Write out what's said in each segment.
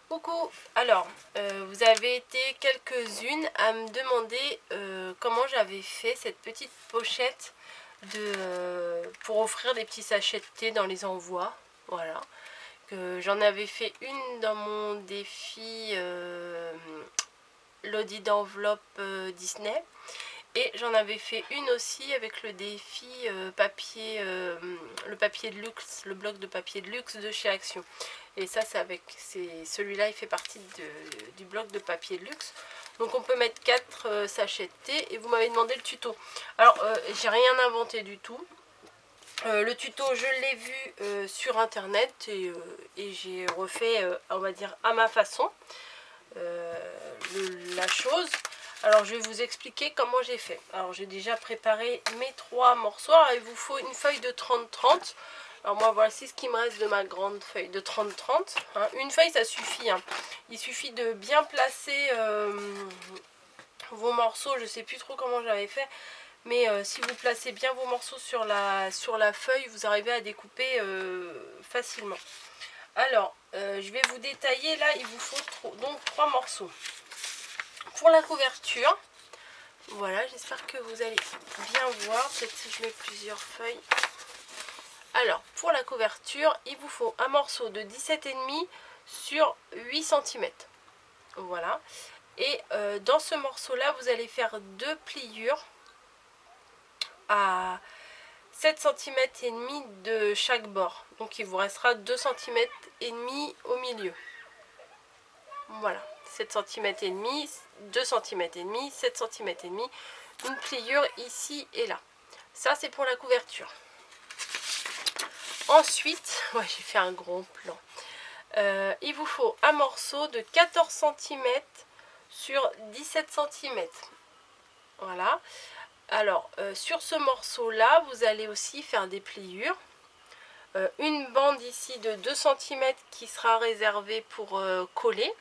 Coucou, alors vous avez été quelques-unes à me demander comment j'avais fait cette petite pochette pour offrir des petits sachets de thé dans les envois. Voilà, que j'en avais fait une dans mon défi l'audit d'enveloppe Disney. Et j'en avais fait une aussi avec le défi le papier de luxe, le bloc de papier de luxe de chez Action. Et ça, celui-là, il fait partie du bloc de papier de luxe. Donc on peut mettre 4 sachets de thé et vous m'avez demandé le tuto. Alors, j'ai rien inventé du tout. Le tuto, je l'ai vu sur internet et j'ai refait, on va dire, à ma façon la chose. Alors je vais vous expliquer comment j'ai fait. Alors j'ai déjà préparé mes 3 morceaux. Alors, il vous faut une feuille de 30-30. Alors moi voici ce qui me reste de ma grande feuille de 30-30. Hein. Une feuille ça suffit. Hein. Il suffit de bien placer vos morceaux. Je sais plus trop comment j'avais fait. Mais si vous placez bien vos morceaux sur la feuille, vous arrivez à découper facilement. Alors je vais vous détailler. Là il vous faut donc 3 morceaux. Pour la couverture, voilà, j'espère que vous allez bien voir, peut-être si je mets plusieurs feuilles. Alors, pour la couverture, il vous faut un morceau de 17,5 sur 8 cm. Voilà. Et dans ce morceau-là, vous allez faire 2 pliures à 7 cm et demi de chaque bord. Donc, il vous restera 2 cm et demi au milieu. Voilà. 7 cm et demi, 2 cm et demi, 7 cm et demi, une pliure ici et là. Ça c'est pour la couverture. Ensuite, ouais, j'ai fait un gros plan. Il vous faut un morceau de 14 cm sur 17 cm. Voilà. Alors, sur ce morceau-là, vous allez aussi faire des pliures. Une bande ici de 2 cm qui sera réservée pour coller.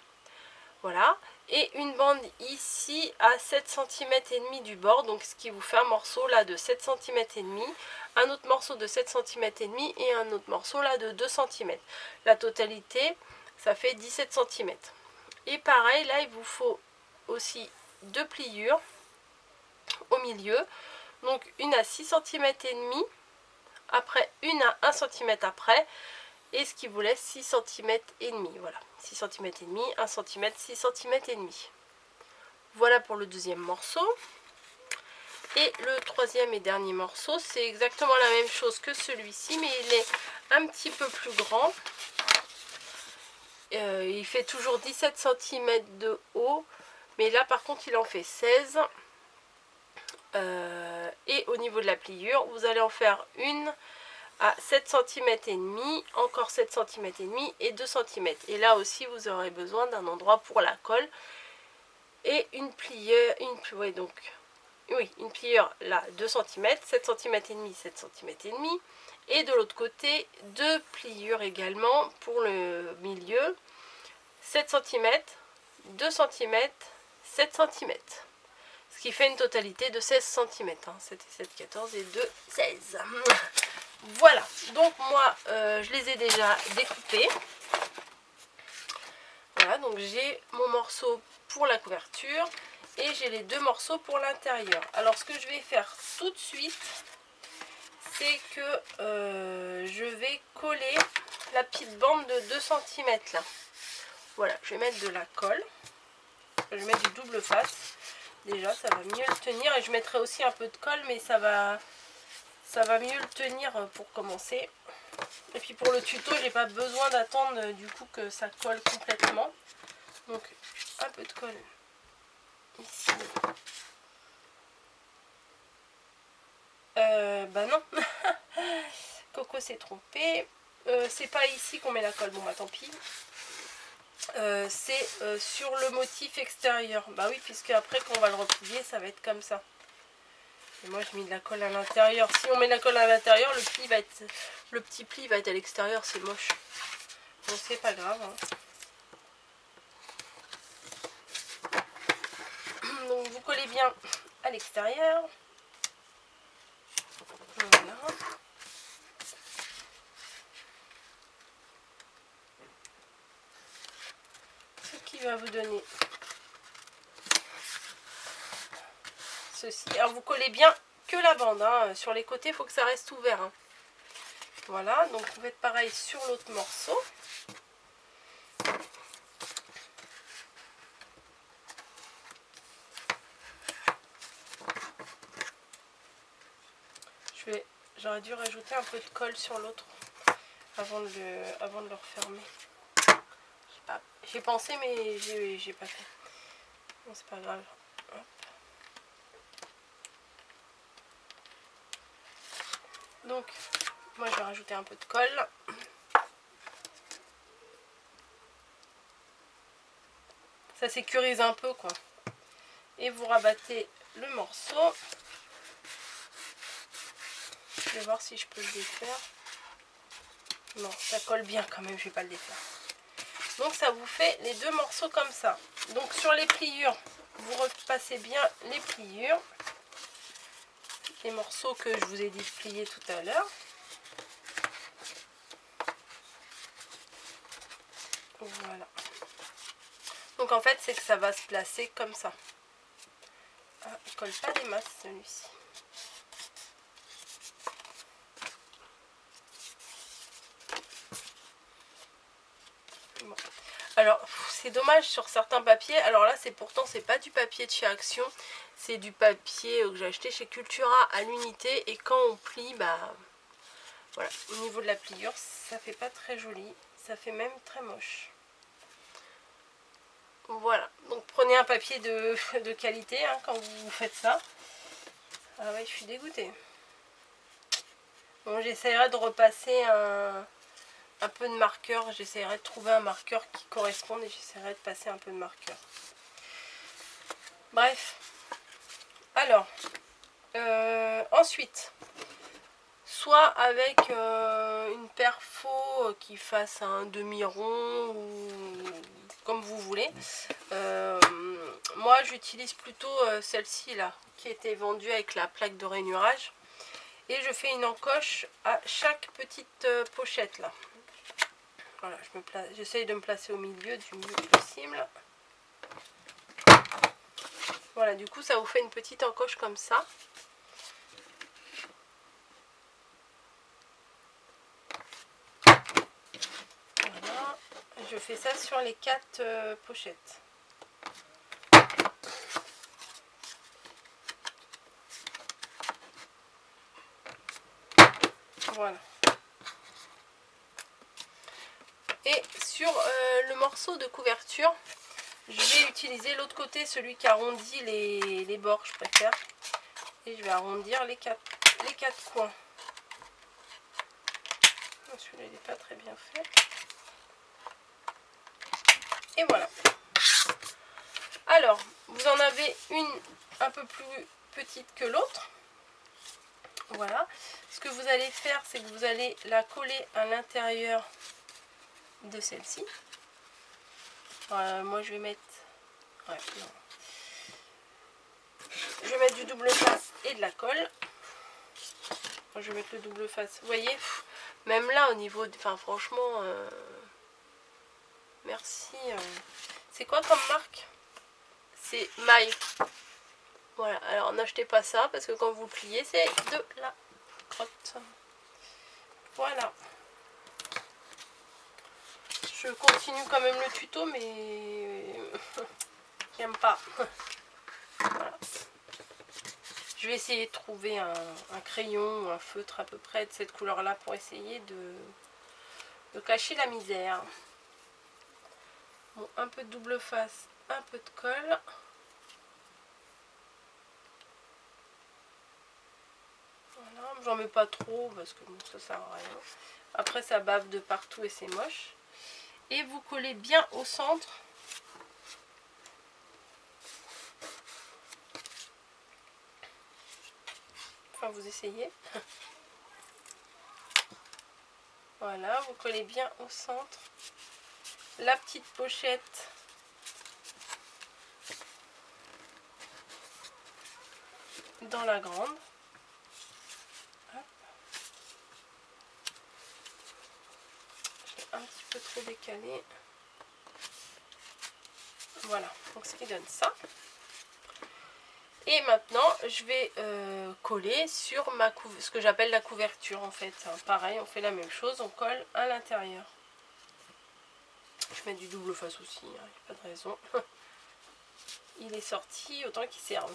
Voilà, et une bande ici à 7 cm et demi du bord, donc ce qui vous fait un morceau là de 7 cm et demi, un autre morceau de 7 cm et demi et un autre morceau là de 2 cm. La totalité, ça fait 17 cm. Et pareil, là il vous faut aussi 2 pliures au milieu, donc une à 6 cm et demi, après une à 1 cm après, et ce qui vous laisse 6 cm et demi. Voilà, 6 cm et demi, 1 cm, 6 cm et demi. Voilà pour le deuxième morceau. Et le troisième et dernier morceau, c'est exactement la même chose que celui-ci, mais il est un petit peu plus grand. Il fait toujours 17 cm de haut, mais là par contre il en fait 16. Et au niveau de la pliure, vous allez en faire une à 7 cm et demi, encore 7 cm et demi et 2 cm. Et là aussi vous aurez besoin d'un endroit pour la colle et une pliure, une pliure là 2 cm, 7 cm et demi, 7 cm et demi, et de l'autre côté 2 pliures également pour le milieu, 7 cm, 2 cm, 7 cm. Ce qui fait une totalité de 16 cm. Hein. 7 et 7, 14 et 2, 16. Voilà, donc moi je les ai déjà découpés. Voilà, donc j'ai mon morceau pour la couverture et j'ai les 2 morceaux pour l'intérieur. Alors ce que je vais faire tout de suite, c'est que je vais coller la petite bande de 2 cm là. Voilà, je vais mettre de la colle. Je vais mettre du double face. Déjà, ça va mieux le tenir. Et je mettrai aussi un peu de colle, mais ça va mieux le tenir pour commencer. Et puis pour le tuto, j'ai pas besoin d'attendre du coup que ça colle complètement. Donc un peu de colle ici. Bah non. Coco s'est trompé. C'est pas ici qu'on met la colle. Bon bah tant pis. C'est sur le motif extérieur. Bah oui, puisque après quand on va le replier, ça va être comme ça. Et moi je mets de la colle à l'intérieur. Si on met de la colle à l'intérieur, le petit pli va être à l'extérieur, c'est moche. Donc c'est pas grave. Hein. Donc vous collez bien à l'extérieur. Voilà. qui va vous donner ceci. Alors vous collez bien que la bande, hein. Sur les côtés il faut que ça reste ouvert, hein. Voilà, donc vous faites pareil sur l'autre morceau. J'aurais dû rajouter un peu de colle sur l'autre avant de le refermer. J'ai pensé mais j'ai pas fait. Bon, c'est pas grave. Hop. Donc moi je vais rajouter un peu de colle. Ça sécurise un peu quoi. Et vous rabattez le morceau. Je vais voir si je peux le défaire. Non, ça colle bien quand même, je vais pas le défaire. Donc ça vous fait les deux morceaux comme ça. Donc sur les pliures, vous repassez bien les pliures. Les morceaux que je vous ai dit de plier tout à l'heure. Voilà. Donc en fait, c'est que ça va se placer comme ça. Ah, il colle pas des masses celui-ci. Bon. Alors, c'est dommage sur certains papiers. Alors là, c'est pas du papier de chez Action. C'est du papier que j'ai acheté chez Cultura à l'unité. Et quand on plie, bah voilà, au niveau de la pliure, ça fait pas très joli. Ça fait même très moche. Voilà, donc prenez un papier de qualité hein, quand vous faites ça. Ah ouais, je suis dégoûtée. Bon, j'essaierai de repasser un peu de marqueur. J'essaierai de trouver un marqueur qui corresponde et j'essaierai de passer un peu de marqueur. Bref. Alors, ensuite, soit avec une perfo qui fasse un demi-rond ou comme vous voulez. Moi j'utilise plutôt celle-ci là qui était vendue avec la plaque de rainurage et je fais une encoche à chaque petite pochette là. Voilà, j'essaye de me placer au milieu du mieux possible. Voilà, du coup ça vous fait une petite encoche comme ça. Voilà, je fais ça sur les 4 pochettes. Voilà. Et sur le morceau de couverture, je vais utiliser l'autre côté, celui qui arrondit les bords, je préfère. Et je vais arrondir les quatre coins. Celui-là, il n'est pas très bien fait. Et voilà. Alors, vous en avez une un peu plus petite que l'autre. Voilà. Ce que vous allez faire, c'est que vous allez la coller à l'intérieur de celle-ci. Moi, je vais mettre... Ouais, non. Je vais mettre du double face et de la colle. Moi, je vais mettre le double face. Vous voyez, même là, au niveau... Enfin, franchement... merci. C'est quoi comme marque? C'est Maille. Voilà, alors n'achetez pas ça parce que quand vous pliez, c'est de la crotte. Voilà. Je continue quand même le tuto, mais j'aime pas. Voilà. Je vais essayer de trouver un crayon ou un feutre à peu près de cette couleur-là pour essayer de cacher la misère. Bon, un peu de double face, un peu de colle. Voilà, j'en mets pas trop parce que bon, ça sert à rien. Après, ça bave de partout et c'est moche. Et vous collez bien au centre. Enfin, vous essayez. Voilà, vous collez bien au centre. La petite pochette. Dans la grande. Hop. Je l'ai un petit peu trop décalé. Voilà, donc ce qui donne ça. Et maintenant, je vais coller sur ce que j'appelle la couverture en fait. Pareil, on fait la même chose, on colle à l'intérieur. Je mets du double face aussi, il n'y a pas de raison. Il est sorti, autant qu'il serve.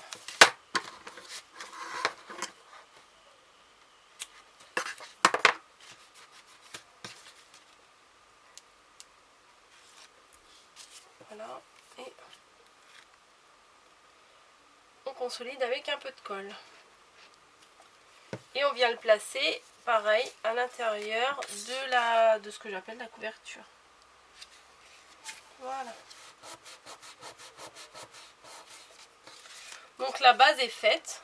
Voilà, et on consolide avec un peu de colle. Et on vient le placer, pareil, à l'intérieur de ce que j'appelle la couverture. Voilà. Donc la base est faite.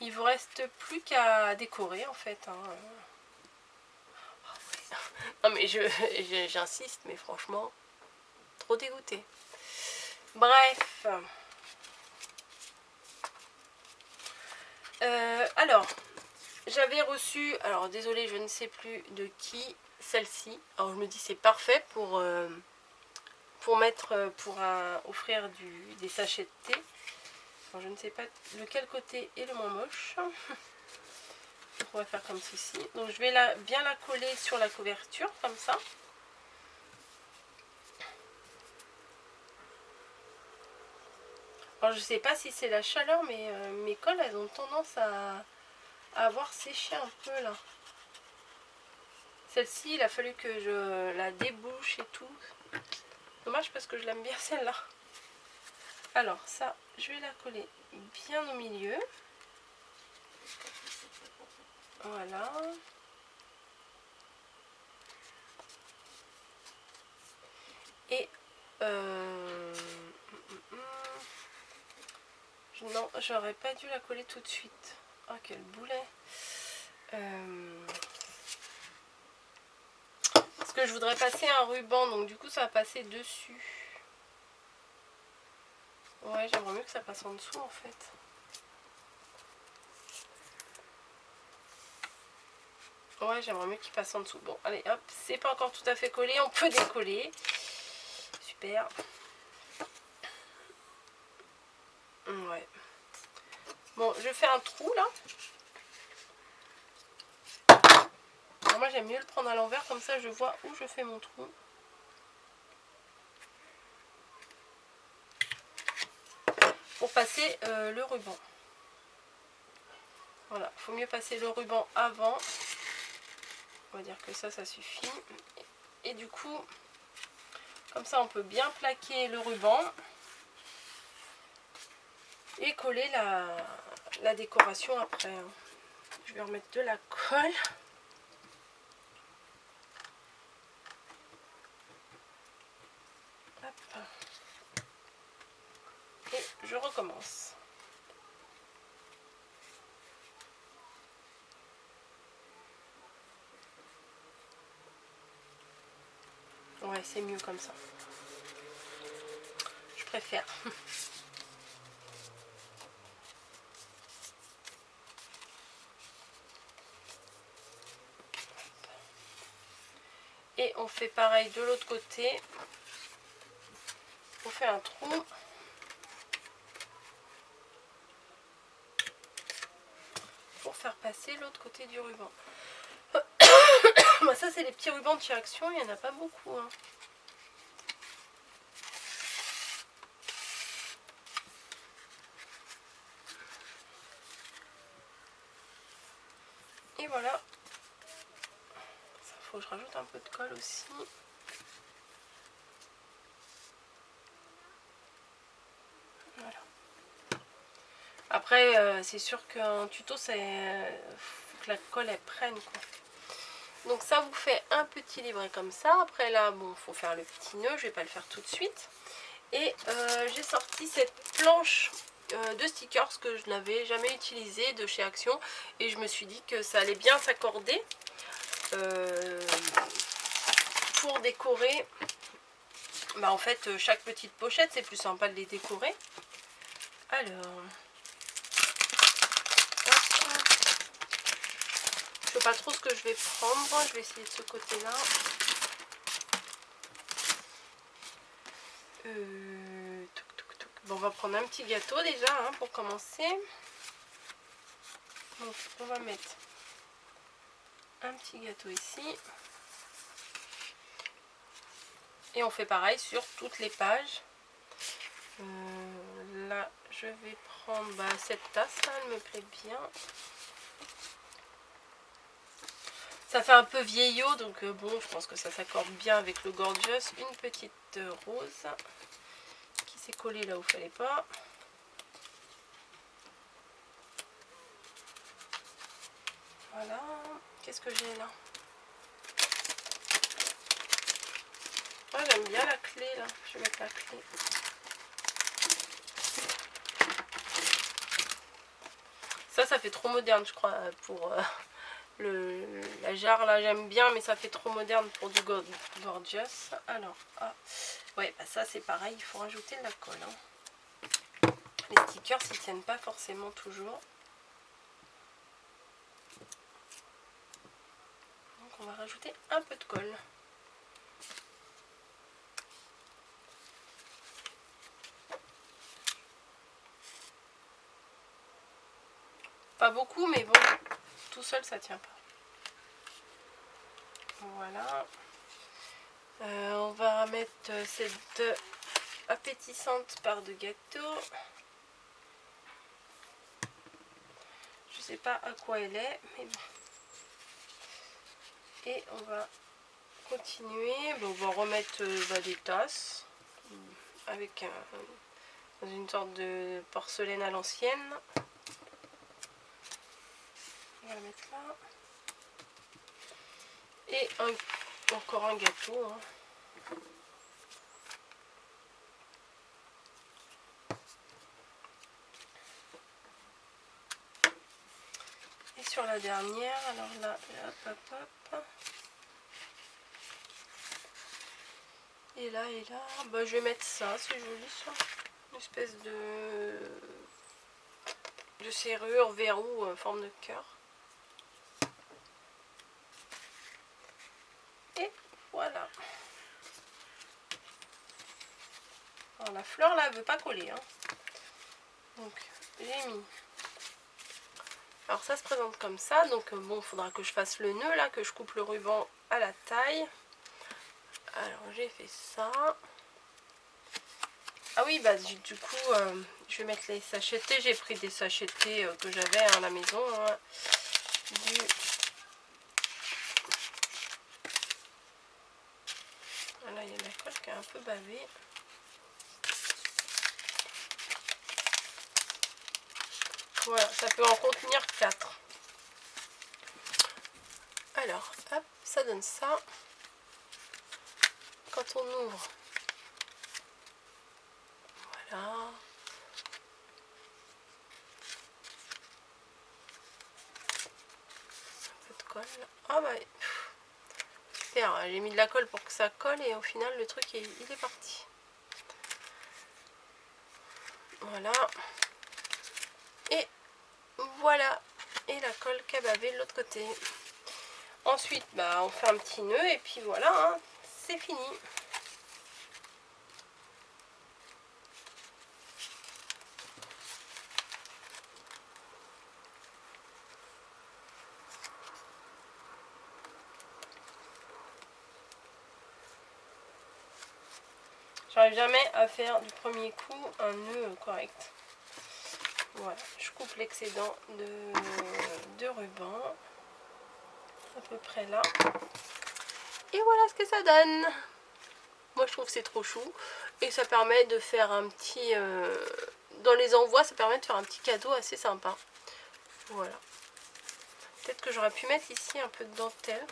Il vous reste plus qu'à décorer en fait. Hein. Non mais j'insiste, mais franchement, trop dégoûté. Bref. Alors, j'avais reçu, alors désolé, je ne sais plus de qui, celle-ci. Alors je me dis c'est parfait pour mettre, offrir des sachets de thé. Alors, je ne sais pas lequel côté est le moins moche. Donc on va faire comme ceci. Donc je vais bien la coller sur la couverture, comme ça. Alors je sais pas si c'est la chaleur, mais mes colles, elles ont tendance à avoir séché un peu là. Celle-ci, il a fallu que je la débouche et tout. Dommage parce que je l'aime bien celle-là. Alors ça, je vais la coller bien au milieu. Voilà. Et non, j'aurais pas dû la coller tout de suite. Oh, quel boulet. Parce que je voudrais passer un ruban, donc du coup ça va passer dessus. Ouais, j'aimerais mieux que ça passe en dessous en fait. Ouais, j'aimerais mieux qu'il passe en dessous. Bon, allez, hop, c'est pas encore tout à fait collé, on peut décoller. Super. Ouais. Bon, je fais un trou là. Alors, moi j'aime mieux le prendre à l'envers, comme ça je vois où je fais mon trou. Pour passer le ruban. Voilà, il faut mieux passer le ruban avant. On va dire que ça suffit. Et du coup, comme ça on peut bien plaquer le ruban. Et coller la décoration après. Je vais remettre de la colle. Hop. Et je recommence. Ouais, c'est mieux comme ça. Je préfère. Et on fait pareil de l'autre côté. On fait un trou. Pour faire passer l'autre côté du ruban. Bah, ça c'est les petits rubans de chez Action, il n'y en a pas beaucoup. Hein. Et voilà. Ça faut que je rajoute un peu de colle aussi. Voilà. Après, c'est sûr qu'en tuto, faut que la colle elle prenne quoi. Donc ça vous fait un petit livret comme ça. Après là, bon, faut faire le petit nœud. Je vais pas le faire tout de suite. Et j'ai sorti cette planche de stickers que je n'avais jamais utilisée de chez Action. Et je me suis dit que ça allait bien s'accorder pour décorer. Bah en fait, chaque petite pochette, c'est plus sympa de les décorer. Alors... Je sais pas trop ce que je vais prendre. Je vais essayer de ce côté-là. Bon, on va prendre un petit gâteau déjà hein, pour commencer. Donc on va mettre un petit gâteau ici. Et on fait pareil sur toutes les pages. Là je vais prendre cette tasse là, elle me plaît bien. Ça fait un peu vieillot, donc bon, je pense que ça s'accorde bien avec le Gorgeous. Une petite rose qui s'est collée là où il fallait pas. Voilà. Qu'est-ce que j'ai là? Ah, j'aime bien la clé là. Je vais mettre la clé. Ça fait trop moderne, je crois, pour la jarre là. J'aime bien, mais ça fait trop moderne pour du Gorgeous. Alors, ouais, ça c'est pareil, il faut rajouter de la colle. Hein. Les stickers, ils tiennent pas forcément toujours. Donc, on va rajouter un peu de colle. Pas beaucoup, mais bon, tout seul ça tient pas. Voilà. On va mettre cette appétissante part de gâteau. Je sais pas à quoi elle est, mais bon. Et on va continuer. Bon, on va remettre des tasses avec une sorte de porcelaine à l'ancienne. On va la mettre là. Et encore un gâteau. Hein. Et sur la dernière, alors là, hop, hop, hop. Et là, je vais mettre ça, c'est joli ça. Une espèce de serrure, verrou, forme de cœur. Et voilà. Alors la fleur là, elle veut pas coller. Hein. Donc j'ai mis. Alors ça se présente comme ça. Donc bon, il faudra que je fasse le nœud là, que je coupe le ruban à la taille. Alors j'ai fait ça. Ah oui, du coup, je vais mettre les sachets de thé. J'ai pris des sachets de thé que j'avais à la maison. Hein. Voilà, il y a de la colle qui est un peu bavée. Voilà, ça peut en contenir 4. Alors, hop, ça donne ça. Quand on ouvre, voilà. Un peu de colle. Ah bah, super, j'ai mis de la colle pour que ça colle et au final le truc il est parti. Voilà. Et voilà. Et la colle qui a bavé de l'autre côté. Ensuite, on fait un petit nœud et puis voilà, hein, c'est fini. J'arrive jamais à faire du premier coup un nœud correct. Voilà, je coupe l'excédent de ruban. À peu près là. Et voilà ce que ça donne. Moi je trouve que c'est trop chou. Et ça permet de faire un petit... dans les envois, ça permet de faire un petit cadeau assez sympa. Voilà. Peut-être que j'aurais pu mettre ici un peu de dentelle.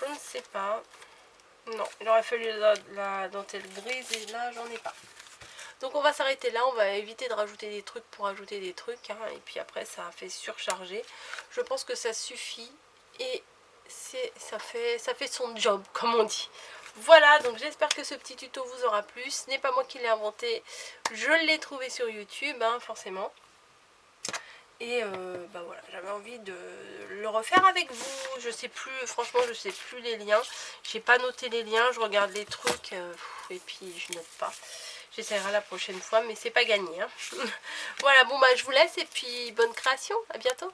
Je ne sais pas. Non, il aurait fallu la dentelle grise et là j'en ai pas. Donc on va s'arrêter là, on va éviter de rajouter des trucs pour ajouter des trucs. Hein, et puis après ça fait surcharger. Je pense que ça suffit. Et ça fait son job, comme on dit. Voilà, donc j'espère que ce petit tuto vous aura plu. Ce n'est pas moi qui l'ai inventé. Je l'ai trouvé sur YouTube, hein, forcément. Et voilà, j'avais envie de le refaire avec vous. Je sais plus, franchement, je sais plus les liens. J'ai pas noté les liens, je regarde les trucs et puis je note pas. J'essaierai la prochaine fois, mais c'est pas gagné. Hein. Voilà, bon bah je vous laisse et puis bonne création. À bientôt.